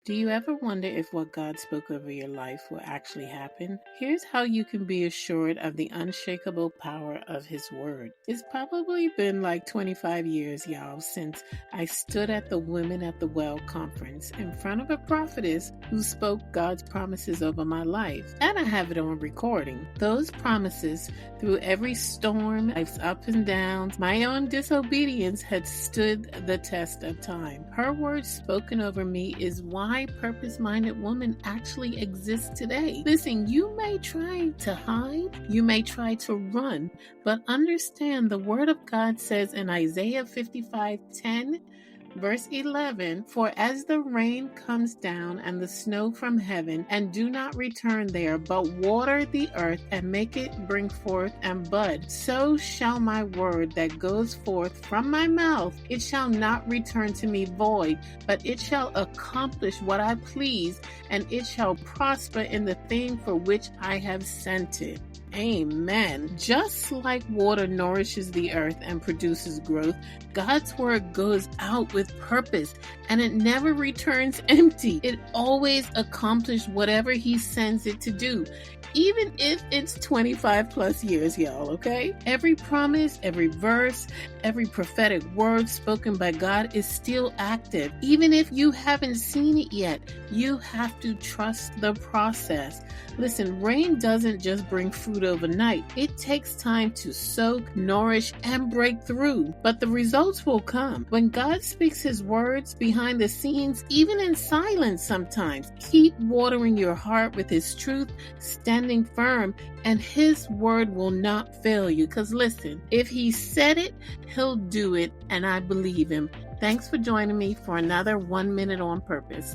Do you ever wonder if what God spoke over your life will actually happen? Here's how you can be assured of the unshakable power of His Word. It's probably been like 25 years, y'all, since I stood at the Women at the Well conference in front of a prophetess who spoke God's promises over my life. And I have it on recording. Those promises, through every storm, life's ups and downs, my own disobedience had stood the test of time. Her words spoken over me is why Purpose-Minded Woman actually exists today. Listen, you may try to hide, you may try to run, but understand the Word of God says in Isaiah 55:10, Verse 11, For as the rain comes down and the snow from heaven, and do not return there, but water the earth and make it bring forth and bud, so shall my word that goes forth from my mouth, it shall not return to me void, but it shall accomplish what I please, and it shall prosper in the thing for which I have sent it. Amen. Just like water nourishes the earth and produces growth, God's word goes out with purpose and it never returns empty. It always accomplishes whatever He sends it to do, even if it's 25 plus years, y'all, okay? Every promise, every verse, every prophetic word spoken by God is still active. Even if you haven't seen it yet, you have to trust the process. Listen, rain doesn't just bring fruit overnight. It takes time to soak, nourish, and break through. But the results will come. When God speaks His words behind the scenes, even in silence sometimes, keep watering your heart with His truth, standing firm, and His word will not fail you. Because listen, if He said it, He'll do it, and I believe Him. Thanks for joining me for another 1 Minute on Purpose.